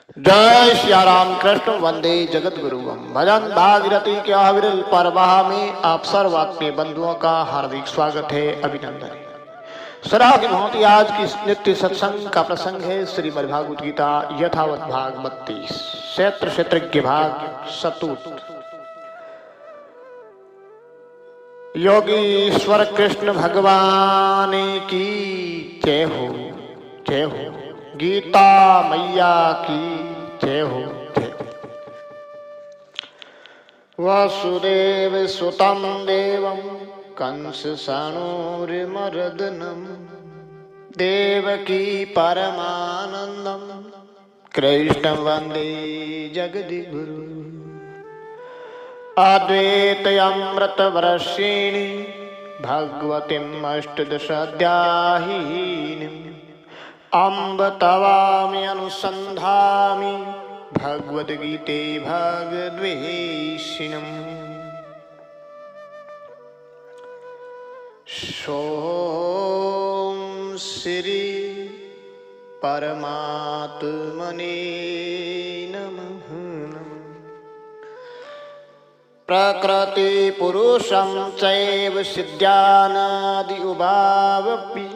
जय श्री राम कृष्ण वंदे जगत गुरुवम भजन भागीरथी के अविरल परवाह में आप सर्वात्मीय बंधुओं का हार्दिक स्वागत है, अभिनंदन है। सदा की भांति आज की नित्य सत्संग का प्रसंग है श्रीमद् भागवत गीता यथावत भाग 32 क्षेत्रज्ञ भाग सतूत। योगीश्वर कृष्ण भगवान की जय हो, जय हो। गीता मैया की जय हो, जय हो। वसुदेव सुतं देवं कंस सानूरमर्दनं देवकी परमानंदं कृष्णं वंदे जगद्गुरु। अद्वैतमृतवर्षिणी भगवतीम् अष्टादशाध्यायिनीम् अम्ब तवामि अनुसन्धामि भगवद्गीते भगवद्वेषिणम्। सोम श्री परमात्मने नमः। प्रकृति पुरुषं चैव सिद्ध्यानादि उभावपि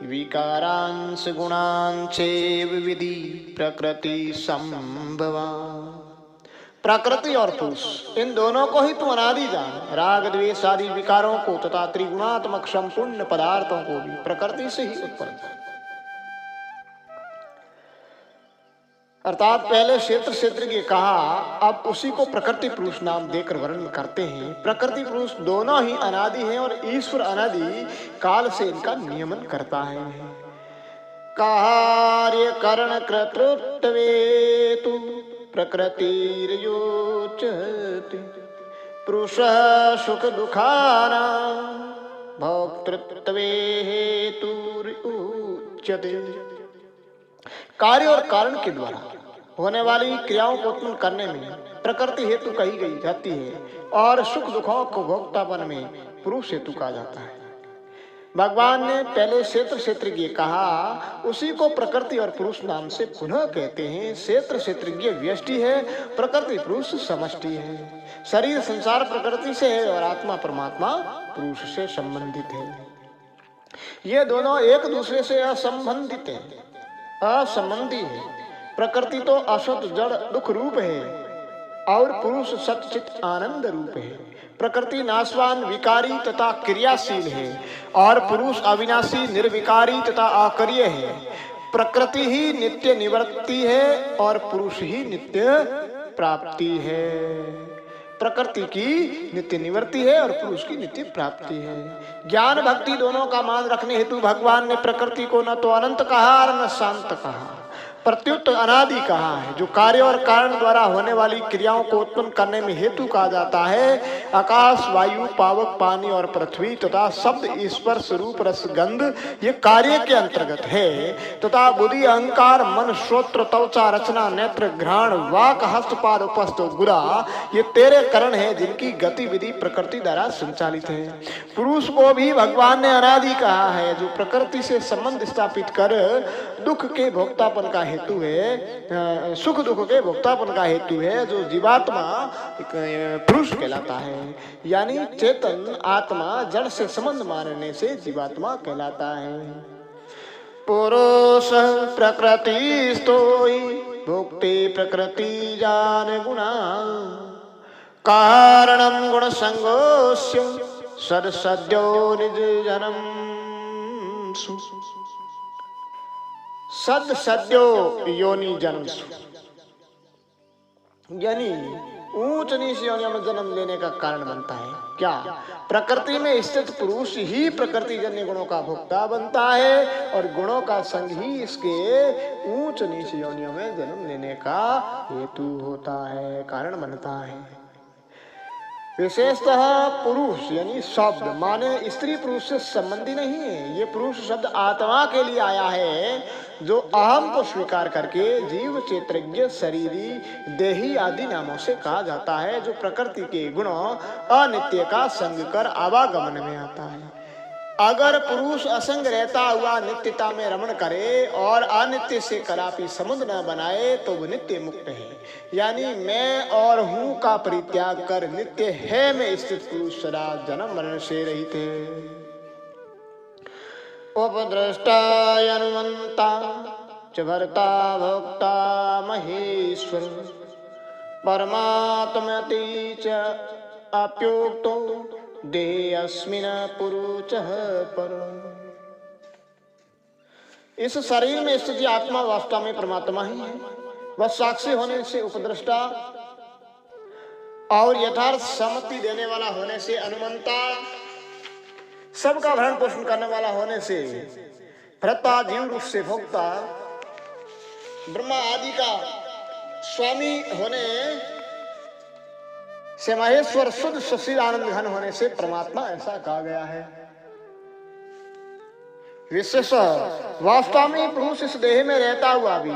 विकारांश गुणांशेव विधि प्रकृति संभवा। प्रकृति और पुरुष इन दोनों को ही तू अनादि जान। राग द्वेष आदि विकारों को तथा त्रिगुणात्मक संपूर्ण पदार्थों को भी प्रकृति से ही उत्पन्न। अर्थात पहले क्षेत्र की कहा, अब उसी को प्रकृति पुरुष नाम देकर वर्णन करते हैं। प्रकृति पुरुष दोनों ही अनादि हैं और ईश्वर अनादि काल से इनका नियमन करता है। कार्य करण कर्तृत्वेतु प्रकृतिर्योच्यते पुरुष सुख दुखानां भोक्तृत्वे हेतुर्युच्यते। कार्य और कारण के द्वारा होने वाली क्रियाओं को उत्पन्न करने में प्रकृति हेतु कही गई जाती है और सुख दुखों को भोक्तापन में पुरुष हेतु कहा जाता है। भगवान ने पहले क्षेत्रज्ञ कहा, उसी को प्रकृति और पुरुष नाम से पुनः कहते हैं। क्षेत्रज्ञ व्यष्टि है, प्रकृति पुरुष समष्टि है। शरीर संसार प्रकृति से है और आत्मा परमात्मा पुरुष से संबंधित है। ये दोनों एक दूसरे से असंबंधित है, असंबंधी है। प्रकृति तो असत जड़ दुख रूप है और पुरुष सच्चित आनंद रूप है। प्रकृति नाशवान विकारी तथा क्रियाशील है और पुरुष अविनाशी निर्विकारी तथा अक्रिय है। प्रकृति ही नित्य निवृत्ति है और पुरुष ही नित्य प्राप्ति है। प्रकृति की नित्य निवृत्ति है और पुरुष की नित्य प्राप्ति है। ज्ञान भक्ति दोनों का मान रखने हेतु भगवान ने प्रकृति को न तो अनंत कहा और न शांत कहा, प्रत्युत अनादि कहा है। जो कार्य और कारण द्वारा होने वाली क्रियाओं को उत्पन्न करने में हेतु कहा जाता है। आकाश, वायु, पावक, पानी और पृथ्वी तथा शब्द, स्पर्श, रूप, रस, गंध ये कार्य के अंतर्गत है तथा बुद्धि, अहंकार, मन, श्रोत्र, त्वचा, रचना, नेत्र, घ्राण, वाक, हस्तपाद, उपस्थ, गुरा ये तेरे करण है जिनकी गतिविधि प्रकृति द्वारा संचालित है। पुरुष को भी भगवान ने अनादि कहा है, जो प्रकृति से संबंध स्थापित कर दुख के भोक्तापन का हेतु है, सुख दुख के भोक्तापन का हेतु है। जो जीवात्मा पुरुष कहलाता है, यानी चेतन आत्मा जड़ से संबंध मानने से जीवात्मा कहलाता है। पुरुष प्रकृति स्तोई भोक्ते प्रकृति जान गुणा कारणं गुण संगोस्य सदसद्यो निज जन्म सद सद्यो योनि जन्म, यानी ऊंच नीच योनियों में जन्म लेने का कारण बनता है। क्या? प्रकृति में स्थित पुरुष ही प्रकृति जन्य गुणों का भोक्ता बनता है और गुणों का संग ही इसके ऊंच नीच योनियों में जन्म लेने का हेतु होता है, कारण बनता है। विशेषतः पुरुष यानी शब्द माने स्त्री पुरुष से संबंधी नहीं है। ये पुरुष शब्द आत्मा के लिए आया है, जो अहम को स्वीकार करके जीव, क्षेत्रज्ञ, शरीरी, देही आदि नामों से कहा जाता है, जो प्रकृति के गुणों अनित्य का संग कर आवागमन में आता है। अगर पुरुष असंग रहता हुआ नित्यता में रमण करे और अनित्य से कदापि संबंध न बनाए तो वो नित्य मुक्त है। यानी मैं और हूं का परित्याग कर नित्य है में स्थित पुरुष सदा जन्म मरण से रहित है। उपद्रष्टा अनुमंता च भर्ता भोक्ता महेश्वर परमात्मति च अप्योक्तो देयस्मिन् पुरुषः परम्। इस शरीर में स्थित आत्मा वास्तव में परमात्मा ही है। वह साक्षी होने से उपद्रष्टा और यथार्थ सम्मति देने वाला होने से अनुमंता, सबका भरण पोषण करने वाला होने से भर्ता, जीव रूप से भोक्ता, ब्रह्मा आदि का स्वामी होने से महेश्वर, शुद्ध सुशील आनंद घन होने से परमात्मा ऐसा कहा गया है। विशेष वास्तव में पुरुष इस देह में रहता हुआ भी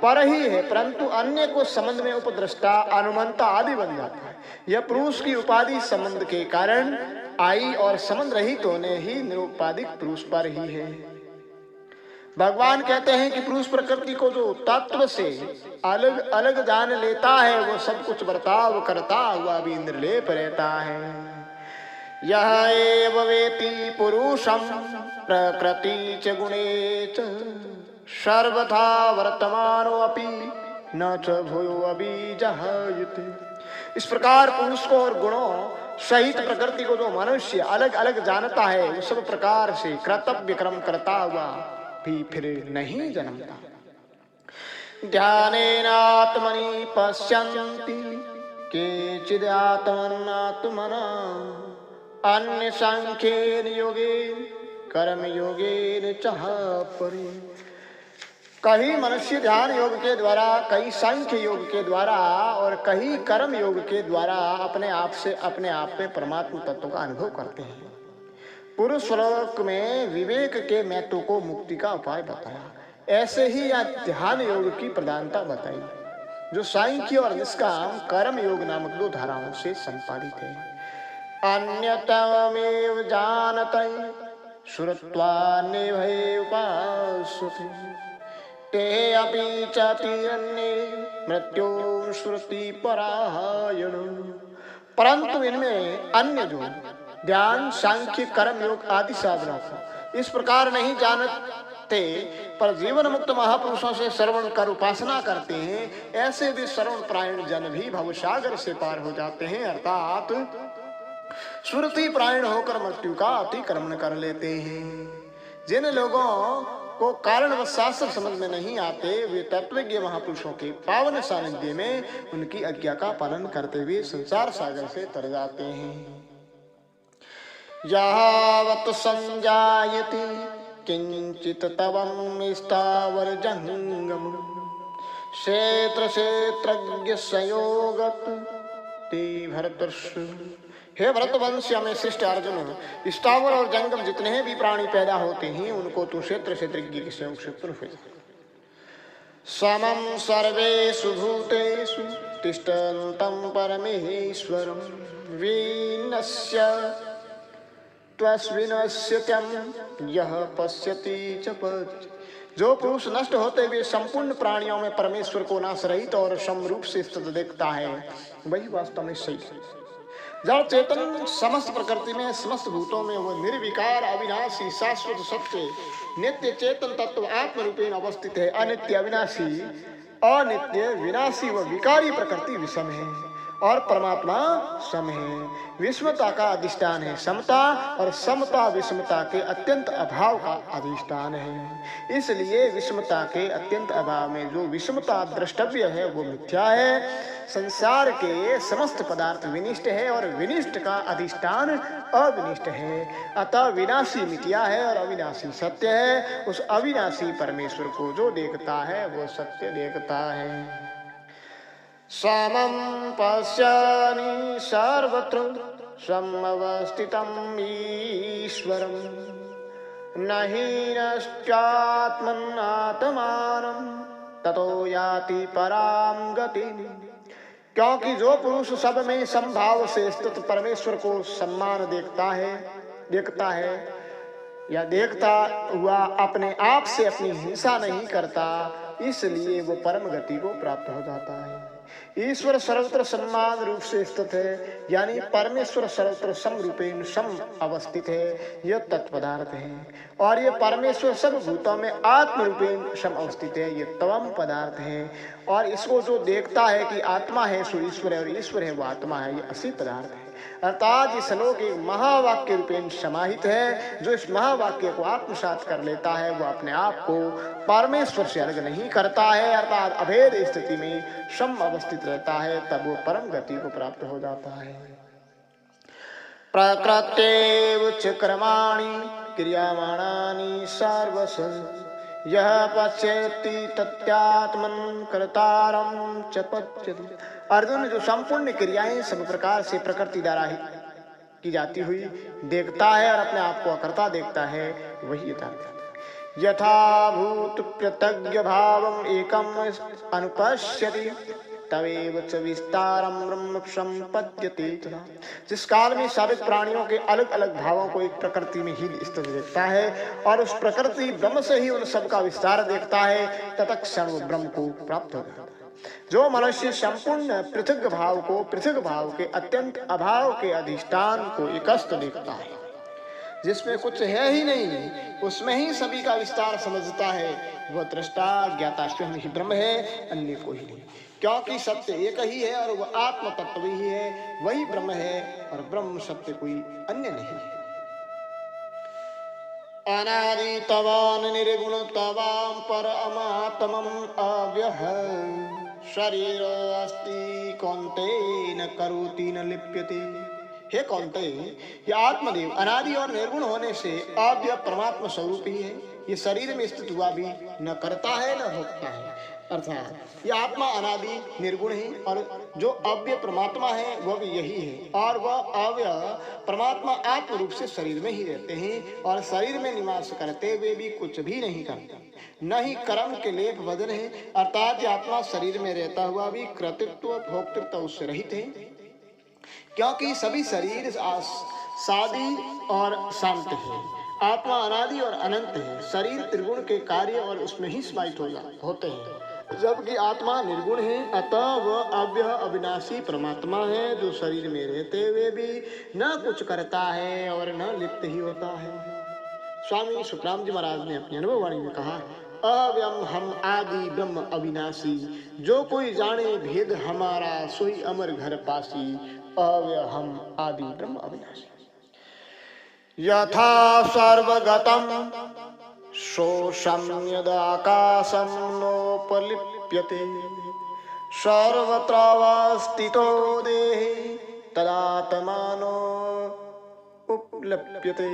पर ही है, परंतु अन्य को संबंध में उपद्रष्टा, अनुमंता आदि बन जाता है। यह पुरुष की उपाधि संबंध के कारण आई और संबंध रहित होने ही निरुपाधिक पुरुष पर ही है। भगवान कहते हैं कि पुरुष प्रकृति को जो तत्व से अलग अलग जान लेता है वो सब कुछ बर्ताव करता हुआ भी निर्लेप रहता है। यह एव वेति पुरुषम प्रकृति च गुणे च सर्वथा वर्तमानो अपि न च भूयो अभिजायते। इस प्रकार पुरुष को और गुणों सहित प्रकृति को जो मनुष्य अलग अलग जानता है वो सब प्रकार से कर्तव्य कर्म करता हुआ भी फिर नहीं जन्मता। ध्यानेनात्मनि पश्यन्ति केचिद् आत्मनात्मना अन्य सांख्येन योगेन कर्म योगेन चह परि। कहीं मनुष्य ध्यान योग के द्वारा, कहीं सांख्य योग के द्वारा और कहीं कर्म योग के द्वारा अपने आप से अपने आप में परमात्मा तत्व का अनुभव करते हैं। पूर्व श्लोक में विवेक के महत्व को मुक्ति का उपाय बताया। ऐसे ही यह ध्यान योग की प्रधानता बताई जो सांख्य और निष्काम कर्म योग नामक दो धाराओं से संपादित है। अन्यतमेव जानते श्रुत्वा नेभे उपासते ते अपि च तिरन्ये मृत्यु श्रुति परायण। परंतु इनमें अन्य जो ध्यान, सांख्य, कर्म योग आदि साधनों को इस प्रकार नहीं जानते पर जीवन मुक्त महापुरुषों से श्रवण कर उपासना करते हैं, ऐसे भी श्रवण प्रायण जन भी भवसागर से पार हो जाते हैं, अर्थात श्रुति प्रायण होकर मृत्यु का अतिक्रमण कर लेते हैं। जिन लोगों को कारण व शास्त्र समझ में नहीं आते वे तत्वज्ञ महापुरुषों के पावन सानिध्य में उनकी आज्ञा का पालन करते हुए संसार सागर से तर जाते हैं। यावत् संजायते किंचित तवं स्थावर जंगम क्षेत्र क्षेत्रज्ञ संयोगत ते भरतर्षि। हे भरतवंश में श्रेष्ठ अर्जुन, स्थावर और जंगम जितने भी प्राणी पैदा होते हैं उनको तू क्षेत्र क्षेत्रज्ञ के संयोग से प्रभु। समं सर्वेषु भूतेषु तिष्ठन्तं परमेश्वरं विनश्य त्वस्विनश्यत्यं यः पश्यति च पश्यति। जो पुरुष नष्ट होते हुए संपूर्ण प्राणियों में परमेश्वर को नाश रहित और समरूप से स्थित देखता है वही वास्तव में सही है। जड़ चेतन समस्त प्रकृति में, समस्त भूतों में वह निर्विकार, अविनाशी, शाश्वत, सत्य, नित्य चेतन तत्व आत्म रूपेण अवस्थित है। अनित्य, अविनाशी, अनित्य, विनाशी व विकारी प्रकृति विषम है और परमात्मा सम है। विषमता का अधिष्ठान है समता और समता विषमता के अत्यंत अभाव का अधिष्ठान है। इसलिए विषमता के अत्यंत अभाव में जो विषमता द्रष्टव्य है वो मिथ्या है। संसार के समस्त पदार्थ विनिष्ट है और विनिष्ट का अधिष्ठान अविनिष्ट है। अतः विनाशी मिथ्या है और अविनाशी सत्य है। उस अविनाशी परमेश्वर को जो देखता है वो सत्य देखता है। समं पश्यामि सर्वत्र समवस्थितं ईश्वरं न हीनश्चात्मनात्मानं ततो याति परां गतिम्। क्योंकि जो पुरुष सब में संभाव से स्थित परमेश्वर को सम्मान देखता है या देखता हुआ अपने आप से अपनी हिंसा नहीं करता, इसलिए वो परम गति को प्राप्त हो जाता है। ईश्वर सर्वत्र समान रूप से स्थित है, यानी परमेश्वर सर्वत्र सम रूपेण सम अवस्थित है, यह तत्पदार्थ है। और ये परमेश्वर सब भूतों में आत्म रूपेण सम अवस्थित है, ये तवम पदार्थ है। और इसको जो देखता है कि आत्मा है सो ईश्वर है और ईश्वर है वो आत्मा है, ये असी पदार्थ है। अर्थात ये श्लोक एक महावाक्य रूपेण समाहित है। जो इस महावाक्य को आत्मसात कर लेता है वो अपने आप को परमेश्वर से अलग नहीं करता है, अर्थात अभेद स्थिति में सम अवस्थित रहता है, तब वो परम गति को प्राप्त हो जाता है। प्रकृत्येव च कर्माणि क्रियमाणानि सर्वश यह पश्यति तत्यात्मन् कर्तारं च पश्यति। अर्जुन, जो संपूर्ण क्रियाएं सब प्रकार से प्रकृति द्वारा ही की जाती हुई देखता है और अपने आप को अकर्ता देखता है, वही यथार्थ। यथा भूत प्रत्यज्ञ भावम एकम अनुपश्यति तवेव च विस्तारम ब्रह्म संपद्यते। जिस काल में सभी प्राणियों के अलग अलग भावों को एक प्रकृति में ही स्थित देखता है और उस प्रकृति ब्रह्म से ही उन सब का विस्तार देखता है, तत्क्षण वो ब्रह्म को प्राप्त हो जाता है। जो मनुष्य संपूर्ण पृथक भाव को पृथक भाव के अत्यंत अभाव के अधिष्ठान को एकस्थ देखता है, जिसमें कुछ है ही नहीं, उसमें ही सभी का विस्तार समझता है, वह दृष्टा ज्ञाता स्वयं ही ब्रह्म है, अन्य कोई नहीं। क्योंकि सत्य एक ही है और वह आत्म तत्व ही है, वही ब्रह्म है और ब्रह्म सत्य कोई अन्य नहीं है। अनादि तवान निर्गुण तवाम पर अमात्मम अव्यय शरीर अस्ति कौन्तेय न करोति न लिप्यते। हे कौन्तेय, यह आत्मदेव अनादि और निर्गुण होने से अव्यय परमात्मा स्वरूप ही है। ये शरीर में स्थित हुआ भी न करता है न भोगता है, अर्थात यह आत्मा अनादि निर्गुण है और जो अव्यय परमात्मा है वह भी यही है। और वह अव्यय परमात्मा आत्म रूप से शरीर में ही रहते हैं और शरीर में निवास करते हुए भी कुछ भी नहीं करते, न ही कर्म के लेप बदन है, अर्थात आत्मा शरीर में रहता हुआ भी कर्तृत्व भोक्तृत्व उससे रहित है, क्योंकि सभी शरीर सादी और शांत है। आत्मा अनादि और अनंत है। शरीर त्रिगुण के कार्य और उसमें ही समाहित होते हैं, जबकि आत्मा निर्गुण है, अतः वह अव्यय अविनाशी परमात्मा है, जो शरीर में रहते हुए भी न कुछ करता है और न लिप्त ही होता है। स्वामी सुखराम जी महाराज ने अपनी अनुभव वाणी में कहा, अव्यम हम आदि ब्रह्म अविनाशी, जो कोई जाने भेद हमारा सोई अमर घर पासी। अव्यय हम आदि ब्रह्म अविनाशी। यथा सर्वगतम शोषम यदाकाशम नोपलिप्यते सर्वत्रावस्थितो देहि तदात्मानो उपलप्यते।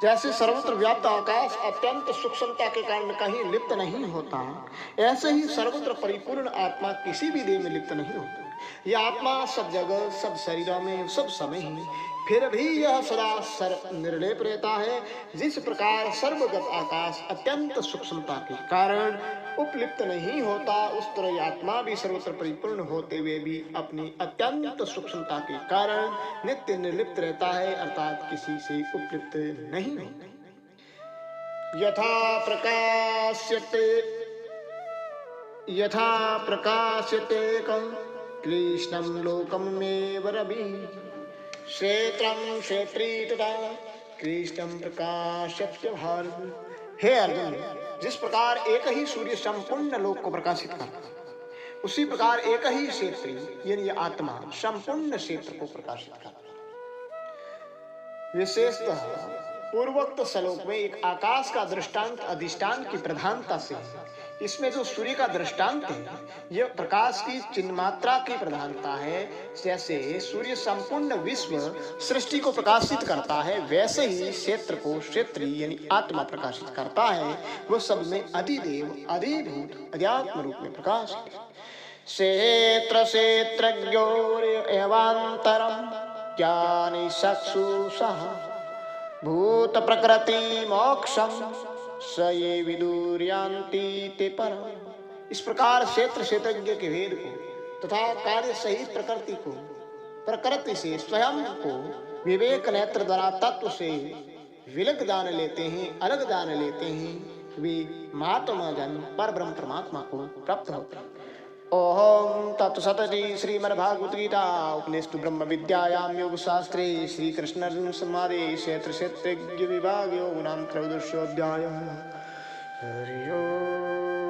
जैसे सर्वत्र व्याप्त आकाश अत्यंत सूक्ष्मता के कारण कहीं लिप्त नहीं होता, ऐसे ही सर्वत्र परिपूर्ण आत्मा किसी भी देह में लिप्त नहीं होता। यह आत्मा सब जगह सब शरीरों में सब समय ही, फिर भी यह सदा निर्लेप रहता है। जिस प्रकार सर्वगत आकाश अत्यंत सूक्ष्मता के कारण उपलिप्त नहीं होता, उस तरह आत्मा भी सर्वत्र परिपूर्ण होते हुए भी अपनी अत्यंत सूक्ष्मता के कारण नित्य निर्लिप्त रहता है, अर्थात किसी से उपलिप्त नहीं होता। यथा प्रकाश्यते कृष्णं लोकमेव रविः क्षेत्रं क्षेत्री तथा कृष्णं प्रकाश्यते भारत। हे अर्जुन, जिस प्रकार एक ही सूर्य संपूर्ण लोक को प्रकाशित करता है, उसी प्रकार एक ही क्षेत्री यानी आत्मा संपूर्ण क्षेत्र को प्रकाशित करता है। विशेषतः पूर्वोक्त श्लोक में एक आकाश का दृष्टांत अधिष्ठान की प्रधानता से, इसमें जो सूर्य का दृष्टांत है यह प्रकाश की चिन्ह मात्रा की प्रधानता है। जैसे सूर्य संपूर्ण विश्व सृष्टि को प्रकाशित करता है, वैसे ही क्षेत्र को क्षेत्री यानी आत्मा प्रकाशित करता है। वो सब में अधिदेव अधिभूत अध्यात्म रूप में प्रकाशित है। क्षेत्र क्षेत्रज्ञोर एवांतरम ज्ञानी चक्षुषः भूत प्रकृति मोक्षम स ये विदुर्यान्ति ते परम। इस प्रकार क्षेत्र क्षेत्रज्ञ के भेद को तथा कार्य सहित प्रकृति को, प्रकृति से स्वयं को विवेक नेत्र द्वारा तत्व से विलग जान लेते हैं, अलग जान लेते हैं, वे महात्मा जन पर ब्रह्म परमात्मा को प्राप्त होते हैं। ओम तत्सत श्रीमद्भागवत गीता उपनिषद ब्रह्म विद्यायाम योग शास्त्रे श्री कृष्ण अर्जुन संवादे क्षेत्र क्षेत्र विभाग योग नाम त्रयोदशोऽध्यायः। हरि ओम।